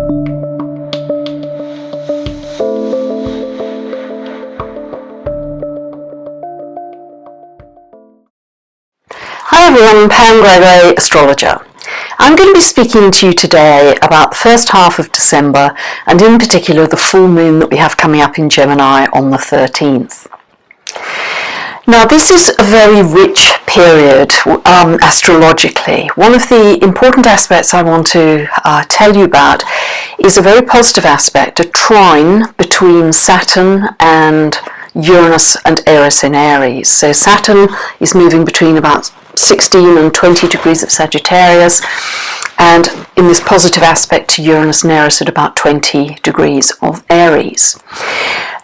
Hi everyone, I'm Pam Gregory, astrologer. I'm going to be speaking to you today about the first half of December and in particular the full moon that we have coming up in Gemini on the 13th. Now this is a very rich period astrologically. One of the important aspects I want to tell you about is a very positive aspect, a trine between Saturn and Uranus and Eris in Aries. So Saturn is moving between about 16 and 20 degrees of Sagittarius, and in this positive aspect to Uranus and Eris at about 20 degrees of Aries.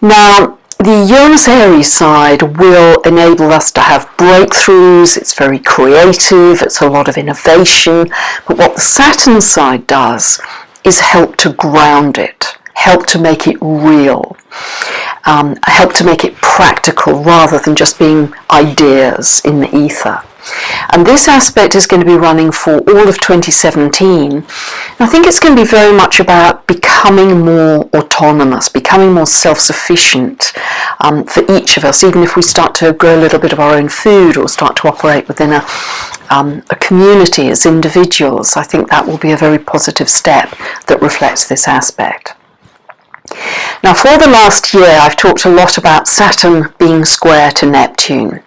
Now, the Uranus-Aries side will enable us to have breakthroughs. It's very creative, it's a lot of innovation, but what the Saturn side does is help to ground it, help to make it real, help to make it practical rather than just being ideas in the ether. And this aspect is going to be running for all of 2017. And I think it's going to be very much about becoming more autonomous, becoming more self-sufficient for each of us, even if we start to grow a little bit of our own food or start to operate within a community as individuals. I think that will be a very positive step that reflects this aspect. Now, for the last year, I've talked a lot about Saturn being square to Neptune,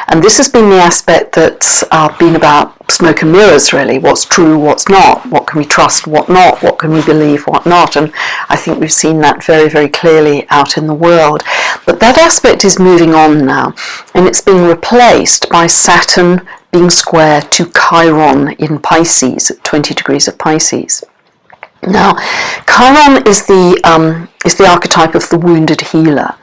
and this has been the aspect that's been about smoke and mirrors, really. What's true, what's not, what can we trust, what not, what can we believe, what not, and I think we've seen that very, very clearly out in the world. But that aspect is moving on now, and it's being replaced by Saturn being square to Chiron in Pisces, at 20 degrees of Pisces. Now, Chiron is the archetype of the wounded healer.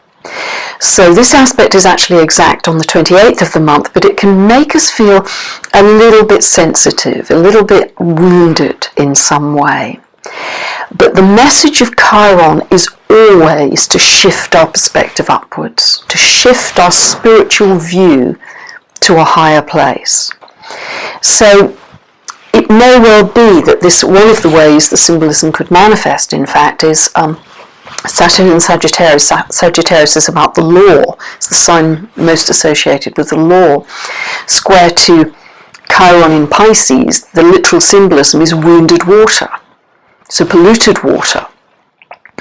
So this aspect is actually exact on the 28th of the month, but it can make us feel a little bit sensitive, a little bit wounded in some way. But the message of Chiron is always to shift our perspective upwards, to shift our spiritual view to a higher place. So it may well be that one of the ways the symbolism could manifest, in fact, is Saturn in Sagittarius. Sagittarius is about the law. It's the sign most associated with the law. Square to Chiron in Pisces, the literal symbolism is wounded water, so polluted water.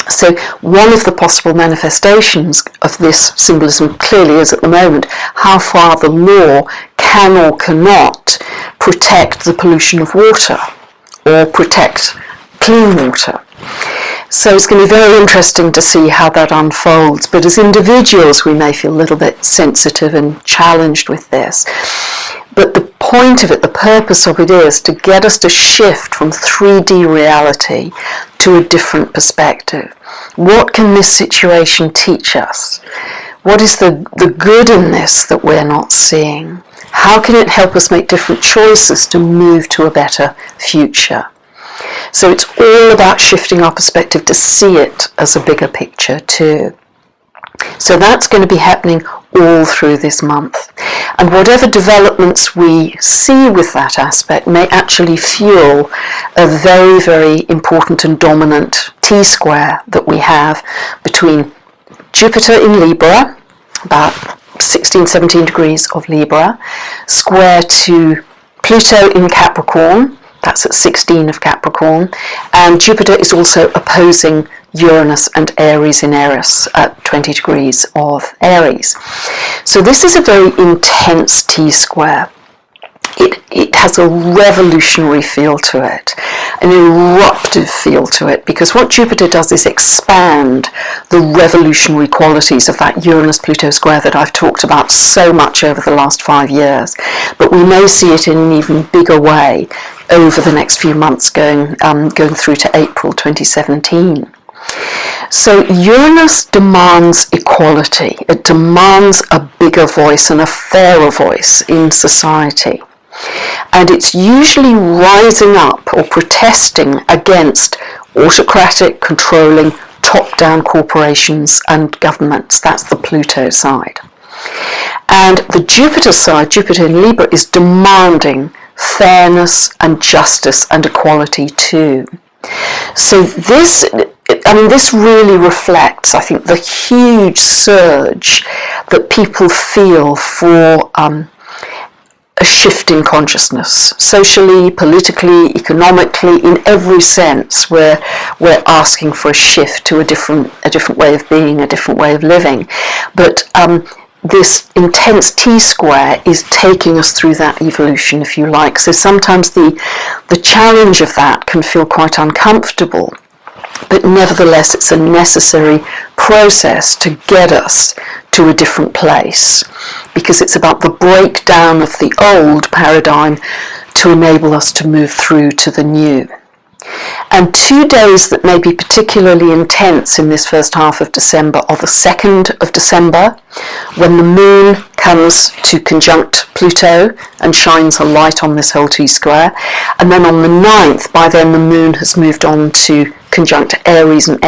So one of the possible manifestations of this symbolism clearly is at the moment how far the law can or cannot protect the pollution of water or protect clean water. So it's going to be very interesting to see how that unfolds, but as individuals we may feel a little bit sensitive and challenged with this. But the point of it, the purpose of it is to get us to shift from 3D reality to a different perspective. What can this situation teach us? What is the good in this that we're not seeing? How can it help us make different choices to move to a better future? So it's all about shifting our perspective to see it as a bigger picture too. So that's going to be happening all through this month. And whatever developments we see with that aspect may actually fuel a very, very important and dominant T-square that we have between Jupiter in Libra, about 16, 17 degrees of Libra, square to Pluto in Capricorn, that's at 16 of Capricorn, and Jupiter is also opposing Uranus and Aries in Eris at 20 degrees of Aries. So this is a very intense T-square. It has a revolutionary feel to it, an eruptive feel to it, because what Jupiter does is expand the revolutionary qualities of that Uranus-Pluto square that I've talked about so much over the last 5 years. But we may see it in an even bigger way over the next few months going through to April 2017. So Uranus demands equality. It demands a bigger voice and a fairer voice in society. And it's usually rising up or protesting against autocratic, controlling, top-down corporations and governments. That's the Pluto side. And the Jupiter side, Jupiter in Libra, is demanding fairness and justice and equality too. So this really reflects, I think, the huge surge that people feel for a shift in consciousness, socially, politically, economically, in every sense. We're asking for a shift to a different way of being, a different way of living. But this intense T-square is taking us through that evolution, if you like. So sometimes the challenge of that can feel quite uncomfortable, but nevertheless it's a necessary process to get us to a different place, because it's about the breakdown of the old paradigm to enable us to move through to the new. And 2 days that may be particularly intense in this first half of December are the 2nd of December, when the moon comes to conjunct Pluto and shines a light on this whole T-square. And then on the 9th, by then the moon has moved on to conjunct Uranus and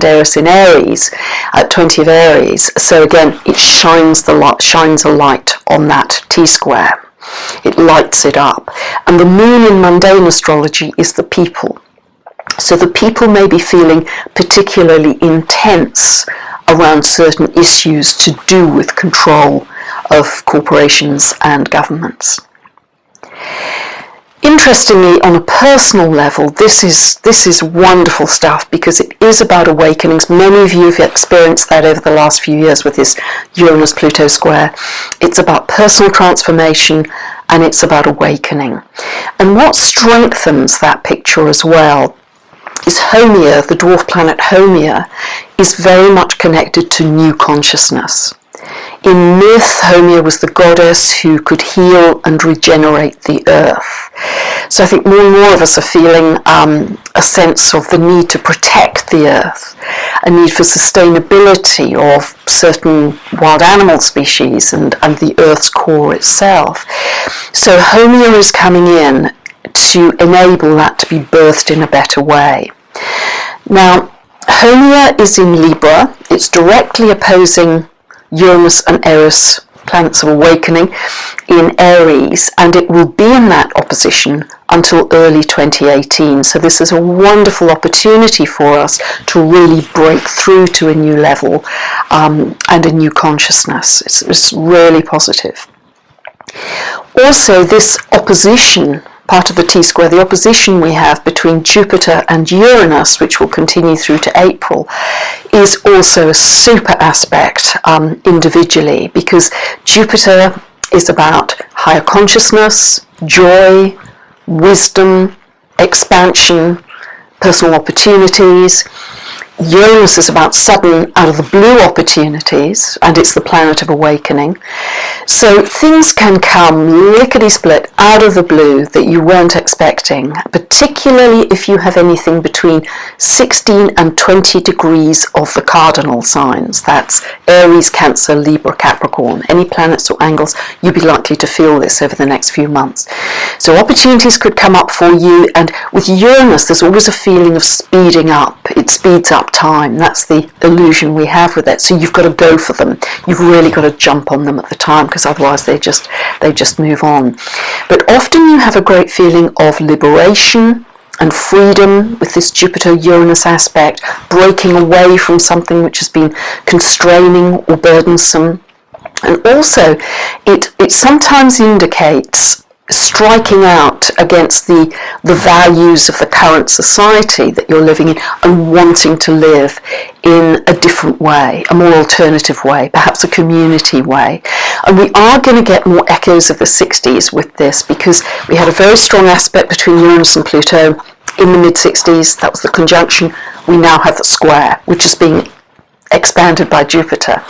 Eris in Aries, at 20 of Aries. So again, it shines a light on that T-square. It lights it up. And the moon in mundane astrology is the people. So the people may be feeling particularly intense around certain issues to do with control of corporations and governments. Interestingly, on a personal level, this is wonderful stuff, because it is about awakenings. Many of you have experienced that over the last few years with this Uranus-Pluto square. It's about personal transformation, and it's about awakening. And what strengthens that picture as well is Haumea, the dwarf planet Haumea, is very much connected to new consciousness. In myth, Haumea was the goddess who could heal and regenerate the earth. So I think more and more of us are feeling a sense of the need to protect the earth, a need for sustainability of certain wild animal species and the earth's core itself. So Haumea is coming in to enable that to be birthed in a better way. Now, Haumea is in Libra. It's directly opposing Uranus and Eris, planets of awakening, in Aries, and it will be in that opposition until early 2018. So this is a wonderful opportunity for us to really break through to a new level and a new consciousness. It's really positive. Also, this opposition, part of the T-square, the opposition we have between Jupiter and Uranus, which will continue through to April, is also a super aspect individually, because Jupiter is about higher consciousness, joy, wisdom, expansion, personal opportunities. Uranus is about sudden, out of the blue opportunities, and it's the planet of awakening. So things can come lickety-split out of the blue that you weren't expecting, particularly if you have anything between 16 and 20 degrees of the cardinal signs. That's Aries, Cancer, Libra, Capricorn. Any planets or angles, you'd be likely to feel this over the next few months. So opportunities could come up for you, and with Uranus there's always a feeling of speeding up. It speeds up time. That's the illusion we have with it. So you've got to go for them. You've really got to jump on them at the time, because otherwise they just move on. But often you have a great feeling of liberation and freedom with this Jupiter-Uranus aspect, breaking away from something which has been constraining or burdensome. And also it sometimes indicates striking out against the values of the current society that you're living in and wanting to live in a different way, a more alternative way, perhaps a community way. And we are going to get more echoes of the 60s with this, because we had a very strong aspect between Uranus and Pluto in the mid-60s. That was the conjunction. We now have the square, which is being expanded by Jupiter.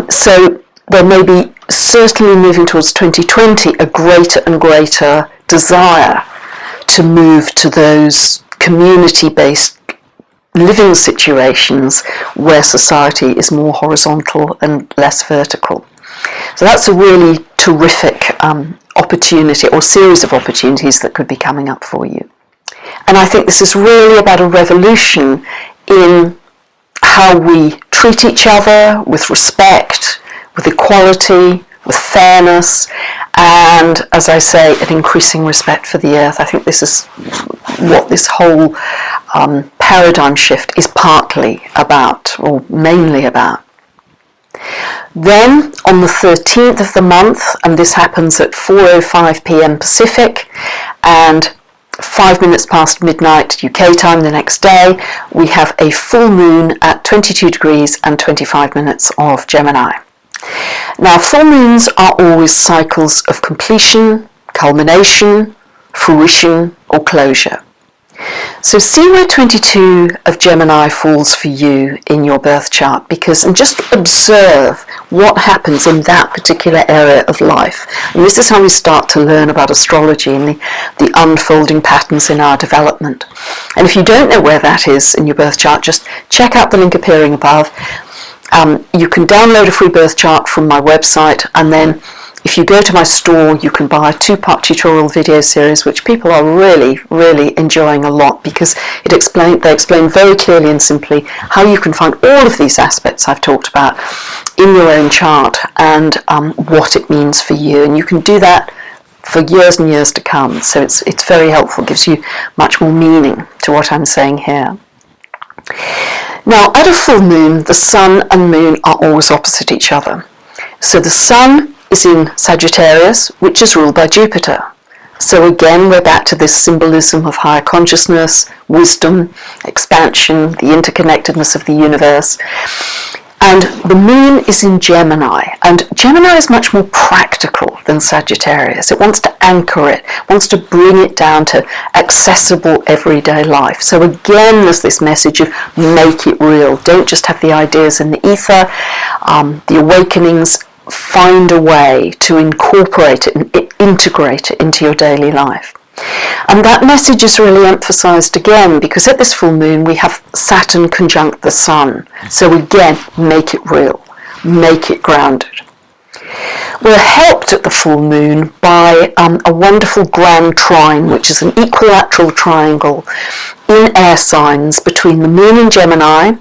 So there may be, certainly moving towards 2020, a greater and greater desire to move to those community-based living situations where society is more horizontal and less vertical. So that's a really terrific opportunity, or series of opportunities that could be coming up for you. And I think this is really about a revolution in how we treat each other with respect, with equality, with fairness, and, as I say, an increasing respect for the earth. I think this is what this whole paradigm shift is partly about, or mainly about. Then, on the 13th of the month, and this happens at 4:05 p.m. Pacific, and 5 minutes past midnight UK time the next day, we have a full moon at 22 degrees and 25 minutes of Gemini. Now, full moons are always cycles of completion, culmination, fruition, or closure. So see where 22 of Gemini falls for you in your birth chart, and just observe what happens in that particular area of life. And this is how we start to learn about astrology and the unfolding patterns in our development. And if you don't know where that is in your birth chart, just check out the link appearing above. You can download a free birth chart from my website, and then if you go to my store, you can buy a 2-part tutorial video series, which people are really, really enjoying a lot, because they explain very clearly and simply how you can find all of these aspects I've talked about in your own chart, and what it means for you. And you can do that for years and years to come. So it's very helpful, gives you much more meaning to what I'm saying here. Now, at a full moon, the sun and moon are always opposite each other. So the sun is in Sagittarius, which is ruled by Jupiter. So again, we're back to this symbolism of higher consciousness, wisdom, expansion, the interconnectedness of the universe. And the moon is in Gemini, and Gemini is much more practical than Sagittarius. It wants to anchor it, wants to bring it down to accessible everyday life. So again, there's this message of make it real. Don't just have the ideas in the ether, the awakenings. Find a way to incorporate it and integrate it into your daily life. And that message is really emphasized again, because at this full moon we have Saturn conjunct the Sun. So again, make it real, make it grounded. We're helped at the full moon by a wonderful grand trine, which is an equilateral triangle in air signs between the moon in Gemini,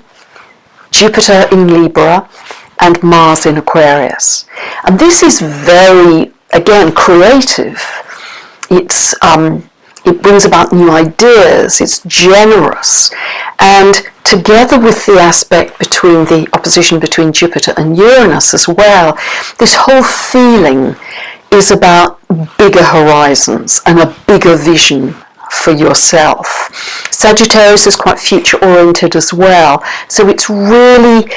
Jupiter in Libra, and Mars in Aquarius. And this is very, again, creative. It brings about new ideas, it's generous, and together with the aspect between the opposition between Jupiter and Uranus as well, this whole feeling is about bigger horizons and a bigger vision for yourself. Sagittarius is quite future oriented as well, so it's really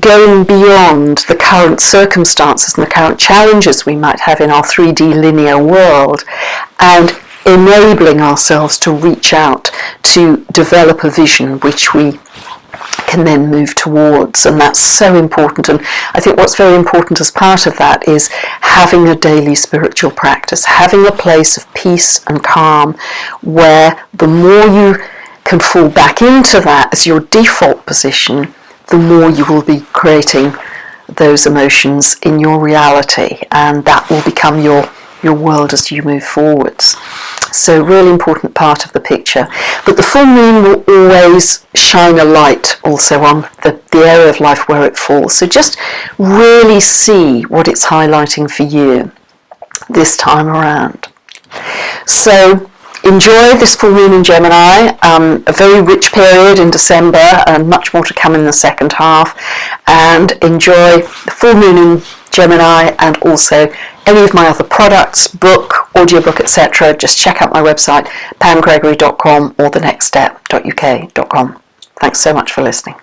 going beyond the current circumstances and the current challenges we might have in our 3D linear world, and enabling ourselves to reach out to develop a vision which we can then move towards. And that's so important. And I think what's very important as part of that is having a daily spiritual practice, having a place of peace and calm, where the more you can fall back into that as your default position, the more you will be creating those emotions in your reality, and that will become your world as you move forwards. So really important part of the picture. But the full moon will always shine a light also on the area of life where it falls. So just really see what it's highlighting for you this time around. So enjoy this full moon in Gemini, a very rich period in December, and much more to come in the second half. And enjoy the full moon in Gemini, and also any of my other products, book, audiobook, etc. Just check out my website, pamgregory.com or thenextstep.uk.com. Thanks so much for listening.